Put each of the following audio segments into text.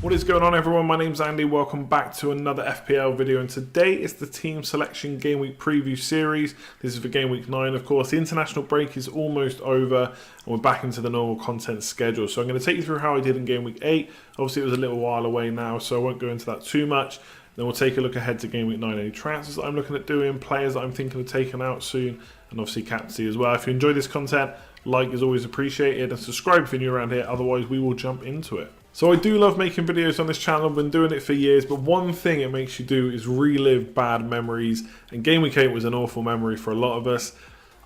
What is going on, everyone? My name's Andy. Welcome back to another FPL video, and today is the team selection game week preview series. This is for game week 9, of course. The international break is almost over and we're back into the normal content schedule. So I'm going to take you through how I did in game week 8. Obviously it was a little while away now, so I won't go into that too much. Then we'll take a look ahead to game week 9, any transfers that I'm looking at doing, players that I'm thinking of taking out soon, and obviously captaincy as well. If you enjoy this content, like is always appreciated, and subscribe if you're new around here, otherwise we will jump into it. So I do love making videos on this channel. I've been doing it for years, but one thing it makes you do is relive bad memories, and game week 8 was an awful memory for a lot of us.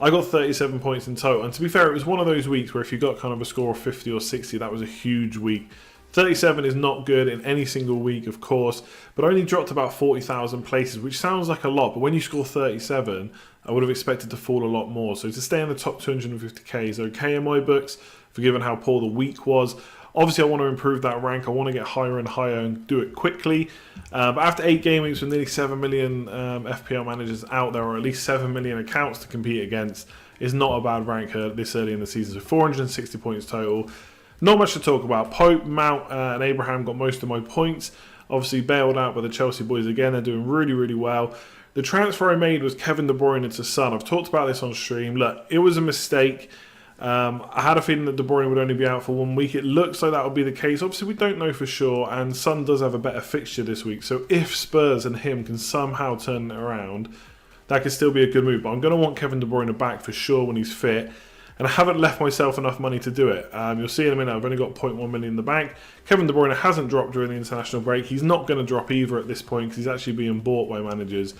I got 37 points in total, and to be fair, it was one of those weeks where if you got kind of a score of 50 or 60, that was a huge week. 37 is not good in any single week, of course, but I only dropped about 40,000 places, which sounds like a lot, but when you score 37, I would have expected to fall a lot more. So to stay in the top 250k is okay in my books, forgiven how poor the week was. Obviously, I want to improve that rank. I want to get higher and higher and do it quickly. But after 8 game weeks with nearly 7 million FPL managers out there, or at least 7 million accounts to compete against, is not a bad rank this early in the season. So 460 points total. Not much to talk about. Pope, Mount and Abraham got most of my points. Obviously bailed out by the Chelsea boys again. They're doing really, really well. The transfer I made was Kevin De Bruyne to Son. I've talked about this on stream. Look, it was a mistake. I had a feeling that De Bruyne would only be out for 1 week. It looks like that would be the case. Obviously, we don't know for sure, and Son does have a better fixture this week. So if Spurs and him can somehow turn it around, that could still be a good move. But I'm going to want Kevin De Bruyne back for sure when he's fit. And I haven't left myself enough money to do it. You'll see in a minute, I've only got 0.1 million in the bank. Kevin De Bruyne hasn't dropped during the international break. He's not going to drop either at this point because he's actually being bought by managers.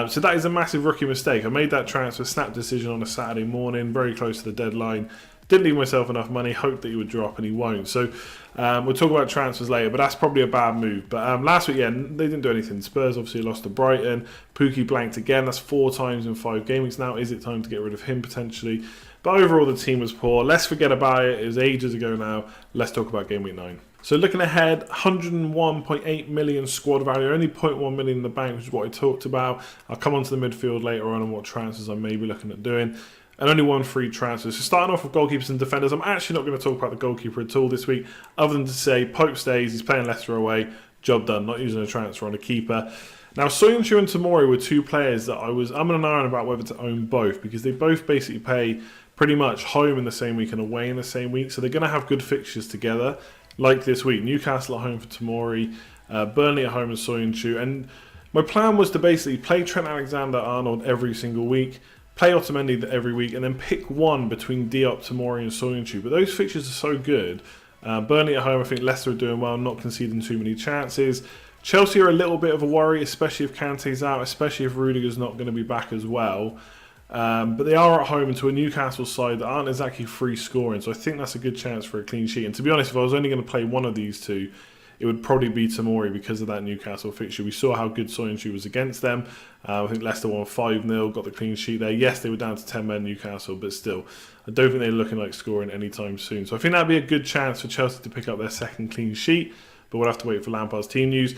So that is a massive rookie mistake. I made that transfer snap decision on a Saturday morning, very close to the deadline. Didn't leave myself enough money, hoped that he would drop, and he won't. So we'll talk about transfers later, but that's probably a bad move. But last week, yeah, they didn't do anything. Spurs obviously lost to Brighton. Pukki blanked again. That's 4 times in 5 game weeks now. Is it time to get rid of him potentially? But overall, the team was poor. Let's forget about it. It was ages ago now. Let's talk about game week 9. So looking ahead, 101.8 million squad value, only 0.1 million in the bank, which is what I talked about. I'll come on to the midfield later on and what transfers I may be looking at doing. And only 1 free transfer. So starting off with goalkeepers and defenders, I'm actually not going to talk about the goalkeeper at all this week, other than to say Pope stays, he's playing Leicester away, job done, not using a transfer on a keeper. Now, Soyuncu and Tomori were 2 players that I was umming and ahhing about whether to own both, because they both basically pay pretty much home in the same week and away in the same week, so they're going to have good fixtures together. Like this week, Newcastle at home for Tomori, Burnley at home and Soyuncu. And my plan was to basically play Trent Alexander-Arnold every single week, play Otamendi every week, and then pick one between Diop, Tomori and Soyuncu. But those fixtures are so good. Burnley at home, I think Leicester are doing well, not conceding too many chances. Chelsea are a little bit of a worry, especially if Kante's out, especially if Rudiger's not going to be back as well. But they are at home to a Newcastle side that aren't exactly free scoring, so I think that's a good chance for a clean sheet. And to be honest, if I was only going to play one of these two, it would probably be Tomori because of that Newcastle fixture. We saw how good Soyuncu was against them. I think Leicester won 5-0, got the clean sheet there. Yes, they were down to 10 men Newcastle, but still, I don't think they're looking like scoring anytime soon. So I think that'd be a good chance for Chelsea to pick up their second clean sheet, but we'll have to wait for Lampard's team news.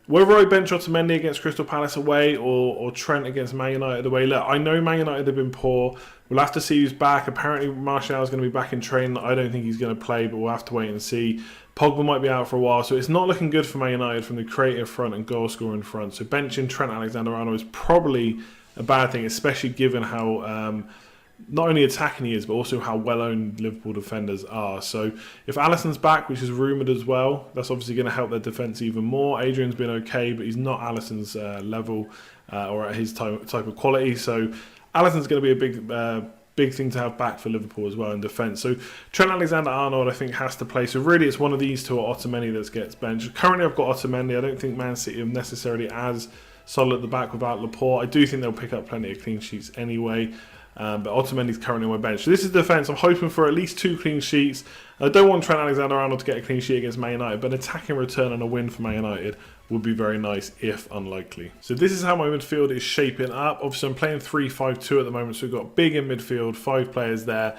Whether I bench Otamendi against Crystal Palace away or Trent against Man United away, look, I know Man United have been poor. We'll have to see who's back. Apparently Martial is going to be back in training. I don't think he's going to play, but we'll have to wait and see. Pogba might be out for a while, so it's not looking good for Man United from the creative front and goal scoring front. So benching Trent Alexander-Arnold is probably a bad thing, especially given how not only attacking he is, but also how well-owned Liverpool defenders are. So if Alisson's back, which is rumoured as well, that's obviously going to help their defence even more. Adrian's been okay, but he's not Alisson's level or at his type of quality. So Alisson's going to be a big thing to have back for Liverpool as well in defence. So Trent Alexander-Arnold, I think, has to play. So really, it's one of these two, or Otamendi, that gets benched. Currently, I've got Otamendi. I don't think Man City are necessarily as solid at the back without Laporte. I do think they'll pick up plenty of clean sheets anyway. But Otamendi's currently on my bench. So this is defence. I'm hoping for at least 2 clean sheets. I don't want Trent Alexander-Arnold to get a clean sheet against Man United, but an attacking return and a win for Man United would be very nice, if unlikely. So this is how my midfield is shaping up. Obviously, I'm playing 3-5-2 at the moment, so we've got big in midfield, 5 players there.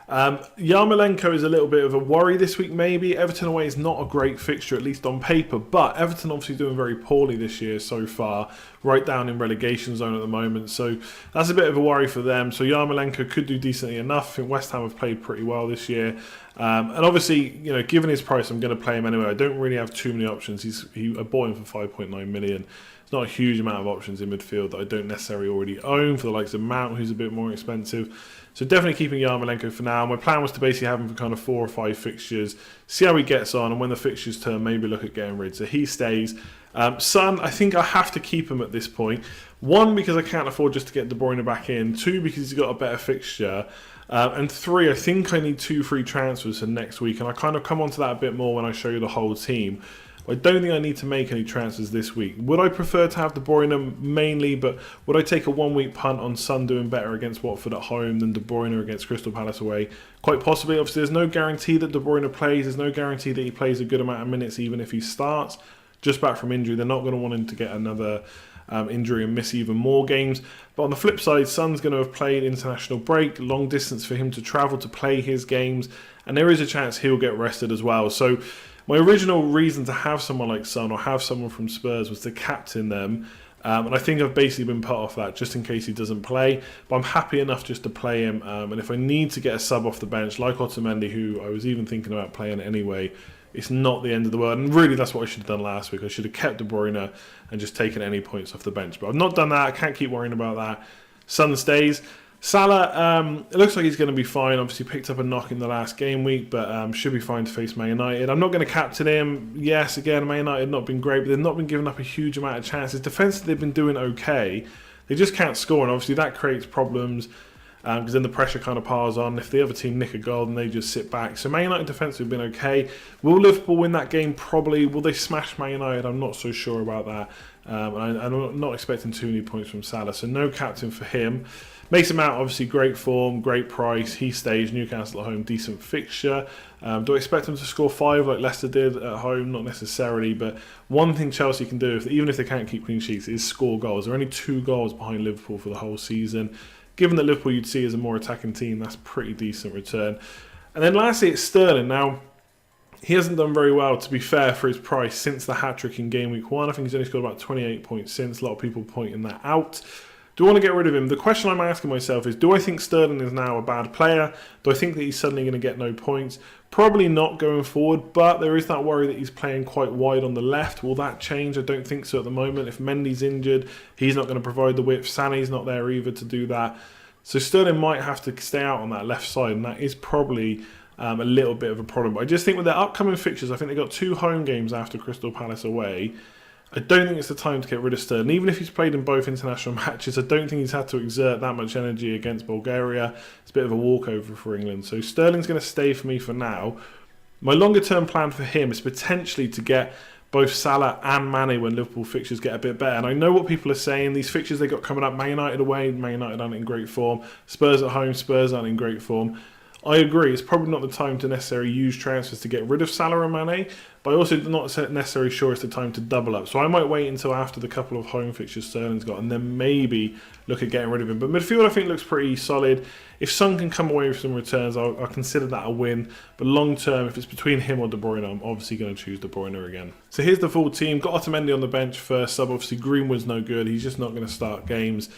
Yarmolenko is a little bit of a worry this week maybe. Everton away is not a great fixture, at least on paper, but Everton obviously doing very poorly this year so far, right down in relegation zone at the moment, so that's a bit of a worry for them. So Yarmolenko could do decently enough. I think West Ham have played pretty well this year, and obviously, you know, given his price, I'm going to play him anyway. I don't really have too many options. I bought him for 5.9 million. It's not a huge amount of options in midfield that I don't necessarily already own, for the likes of Mount, who's a bit more expensive. So definitely keeping Yarmolenko for now. My plan was to basically have him for kind of 4 or 5 fixtures, see how he gets on, and when the fixtures turn, maybe look at getting rid. So he stays. Son, I think I have to keep him at this point. 1, because I can't afford just to get De Bruyne back in. 2, because he's got a better fixture. And 3, I think I need 2 free transfers for next week. And I kind of come on to that a bit more when I show you the whole team. I don't think I need to make any transfers this week. Would I prefer to have De Bruyne mainly, but would I take a 1-week punt on Son doing better against Watford at home than De Bruyne against Crystal Palace away? Quite possibly. Obviously, there's no guarantee that De Bruyne plays. There's no guarantee that he plays a good amount of minutes even if he starts. Just back from injury, they're not going to want him to get another injury and miss even more games. But on the flip side, Son's going to have played international break, long distance for him to travel to play his games, and there is a chance he'll get rested as well. So my original reason to have someone like Son or have someone from Spurs was to captain them, and I think I've basically been put off that just in case he doesn't play, but I'm happy enough just to play him, and if I need to get a sub off the bench like Otamendi, who I was even thinking about playing anyway, it's not the end of the world. And really that's what I should have done last week. I should have kept De Bruyne and just taken any points off the bench, but I've not done that. I can't keep worrying about that. Son stays. Salah, it looks like he's going to be fine. Obviously picked up a knock in the last game week, but should be fine to face Man United. I'm not going to captain him. Yes, again, Man United have not been great, but they've not been giving up a huge amount of chances. Defensively, they've been doing okay. They just can't score, and obviously that creates problems because then the pressure kind of piles on. If the other team nick a goal, then they just sit back. So Man United defensively have been okay. Will Liverpool win that game? Probably. Will they smash Man United? I'm not so sure about that. I'm not expecting too many points from Salah, so no captain for him. Mason Mount, obviously great form, great price. He stays. Newcastle at home, decent fixture. Do I expect them to score 5 like Leicester did at home? Not necessarily, but one thing Chelsea can do, even if they can't keep clean sheets, is score goals. They're only 2 goals behind Liverpool for the whole season. Given that Liverpool you'd see as a more attacking team, that's pretty decent return. And then lastly, it's Sterling. Now, he hasn't done very well, to be fair, for his price since the hat-trick in game week 1. I think he's only scored about 28 points since. A lot of people pointing that out. Do I want to get rid of him? The question I'm asking myself is, do I think Sterling is now a bad player? Do I think that he's suddenly going to get no points? Probably not going forward, but there is that worry that he's playing quite wide on the left. Will that change? I don't think so at the moment. If Mendy's injured, he's not going to provide the width. Sané's not there either to do that. So Sterling might have to stay out on that left side, and that is probably a little bit of a problem. But I just think with their upcoming fixtures, I think they've got 2 home games after Crystal Palace away. I don't think it's the time to get rid of Sterling. Even if he's played in both international matches, I don't think he's had to exert that much energy against Bulgaria. It's a bit of a walkover for England. So Sterling's going to stay for me for now. My longer term plan for him is potentially to get both Salah and Mane when Liverpool fixtures get a bit better. And I know what people are saying. These fixtures they got coming up, Man United away, Man United aren't in great form. Spurs at home, Spurs aren't in great form. I agree, it's probably not the time to necessarily use transfers to get rid of Salah and Mane, but I also not necessarily sure it's the time to double up. So I might wait until after the couple of home fixtures Sterling's got and then maybe look at getting rid of him. But midfield I think looks pretty solid. If Son can come away with some returns, I'll consider that a win. But long term, if it's between him or De Bruyne, I'm obviously going to choose De Bruyne again. So here's the full team. Got Otamendi on the bench for sub. Obviously Greenwood's no good. He's just not going to start games.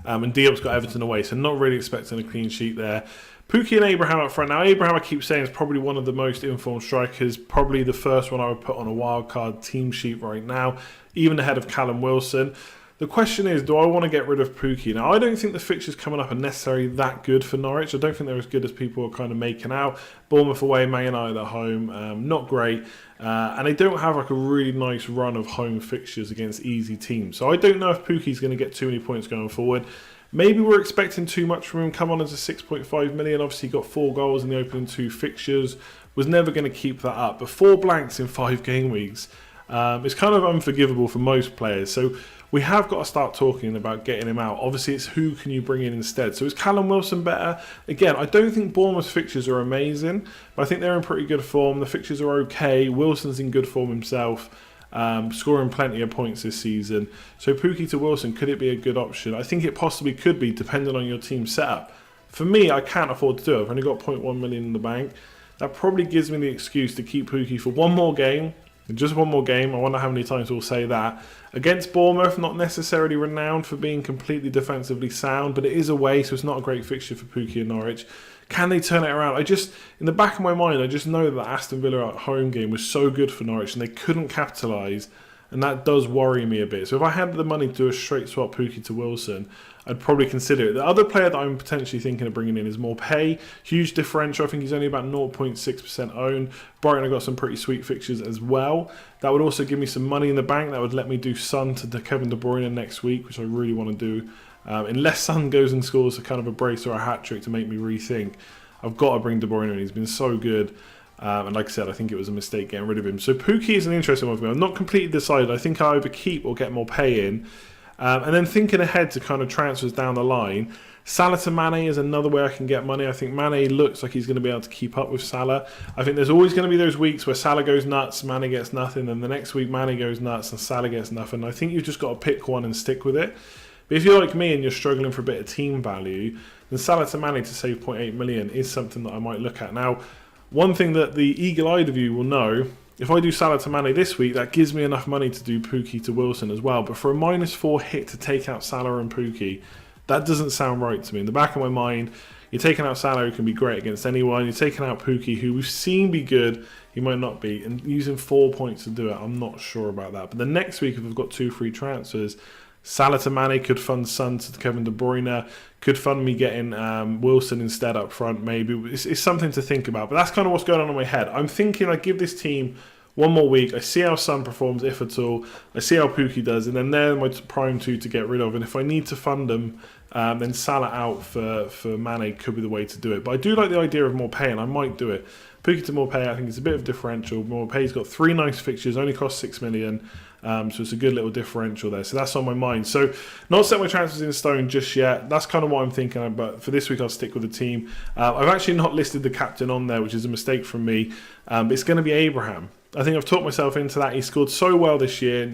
And Diop's got Everton away, so not really expecting a clean sheet there. Pukki and Abraham up front. Now, Abraham, I keep saying, is probably one of the most informed strikers. Probably the first one I would put on a wildcard team sheet right now, even ahead of Callum Wilson. The question is, do I want to get rid of Pukki? Now, I don't think the fixtures coming up are necessarily that good for Norwich. I don't think they're as good as people are kind of making out. Bournemouth away, Man United at home, not great. And they don't have like a really nice run of home fixtures against easy teams. So I don't know if Pukki's going to get too many points going forward. Maybe we're expecting too much from him. Come on as a 6.5 million. Obviously, he got 4 goals in the opening 2 fixtures. Was never going to keep that up. But 4 blanks in 5 game weeks is kind of unforgivable for most players. So we have got to start talking about getting him out. Obviously, it's who can you bring in instead. So is Callum Wilson better? Again, I don't think Bournemouth's fixtures are amazing, but I think they're in pretty good form. The fixtures are okay. Wilson's in good form himself. Scoring plenty of points this season. So Pukki to Wilson, could it be a good option? I think it possibly could be, depending on your team setup. For me, I can't afford to do it. I've only got 0.1 million in the bank. That probably gives me the excuse to keep Pukki for one more game. Just one more game. I wonder how many times we'll say that. Against Bournemouth, not necessarily renowned for being completely defensively sound, but it is away, so it's not a great fixture for Pukki and Norwich. Can they turn it around? In the back of my mind, I just know that Aston Villa at home game was so good for Norwich and they couldn't capitalise, and that does worry me a bit. So if I had the money to do a straight swap Pukki to Wilson, I'd probably consider it. The other player that I'm potentially thinking of bringing in is Morpay. Huge differential. I think he's only about 0.6% owned. Brighton have got some pretty sweet fixtures as well. That would also give me some money in the bank. That would let me do Son to Kevin De Bruyne next week, which I really want to do. Unless Son goes and scores a kind of a brace or a hat-trick to make me rethink, I've got to bring De Bruyne in. He's been so good. And like I said, I think it was a mistake getting rid of him. So Pukki is an interesting one for me. I'm not completely decided. I think I either keep or get more pay in. And then thinking ahead to kind of transfers down the line, Salah to Mane is another way I can get money. I think Mane looks like he's going to be able to keep up with Salah. I think there's always going to be those weeks where Salah goes nuts, Mane gets nothing, and the next week Mane goes nuts and Salah gets nothing. I think you've just got to pick one and stick with it. But if you're like me and you're struggling for a bit of team value, then Salah to Mane to save 0.8 million is something that I might look at. Now, one thing that the eagle-eyed of you will know, if I do Salah to Mane this week, that gives me enough money to do Pukki to Wilson as well. But for a -4 hit to take out Salah and Pukki, that doesn't sound right to me. In the back of my mind, you're taking out Salah, who can be great against anyone. You're taking out Pukki, who we've seen be good. He might not be. And using 4 points to do it, I'm not sure about that. But the next week, if we've got 2 free transfers, Salah to Mane could fund Son to Kevin De Bruyne, could fund me getting Wilson instead up front, maybe. It's something to think about. But that's kind of what's going on in my head. I'm thinking I give this team one more week. I see how Son performs, if at all. I see how Pukki does, and then they're my prime 2 to get rid of. And if I need to fund them, then Salah out for Mane could be the way to do it. But I do like the idea of Morpay, and I might do it. Pukki to Morpay, I think it's a bit of differential. Morpay's got 3 nice fixtures, only cost 6 million. So it's a good little differential there. So that's on my mind. So not set my transfers in stone just yet. That's kind of what I'm thinking. But for this week, I'll stick with the team. I've actually not listed the captain on there, which is a mistake from me. But it's going to be Abraham. I think I've talked myself into that. He scored so well this year.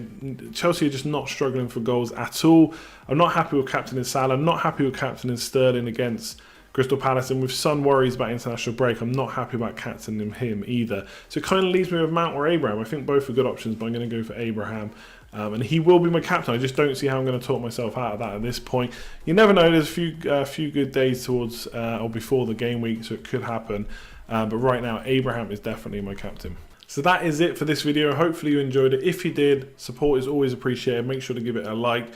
Chelsea are just not struggling for goals at all. I'm not happy with captaining Salah. I'm not happy with captaining Sterling against Crystal Palace, and with Son worries about international break, I'm not happy about captaining him either. So it kind of leaves me with Mount or Abraham. I think both are good options, but I'm going to go for Abraham. And he will be my captain. I just don't see how I'm going to talk myself out of that at this point. You never know. There's a few good days towards or before the game week, so it could happen. But right now, Abraham is definitely my captain. So that is it for this video. Hopefully you enjoyed it. If you did, support is always appreciated. Make sure to give it a like.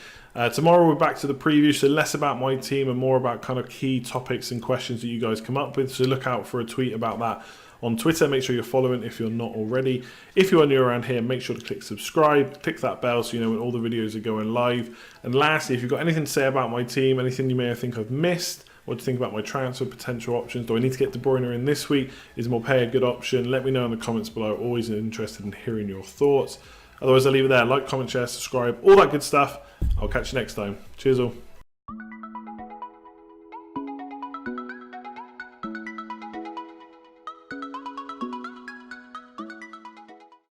Tomorrow we're back to the preview, so less about my team and more about kind of key topics and questions that you guys come up with. So look out for a tweet about that on Twitter. Make sure you're following if you're not already. If you are new around here, make sure to click subscribe, click that bell so you know when all the videos are going live. And lastly, if you've got anything to say about my team, anything you may think I've missed, what do you think about my transfer potential options? Do I need to get De Bruyne in this week? Is Morpay a good option? Let me know in the comments below. Always interested in hearing your thoughts. Otherwise, I'll leave it there. Like, comment, share, subscribe, all that good stuff. I'll catch you next time. Cheers all.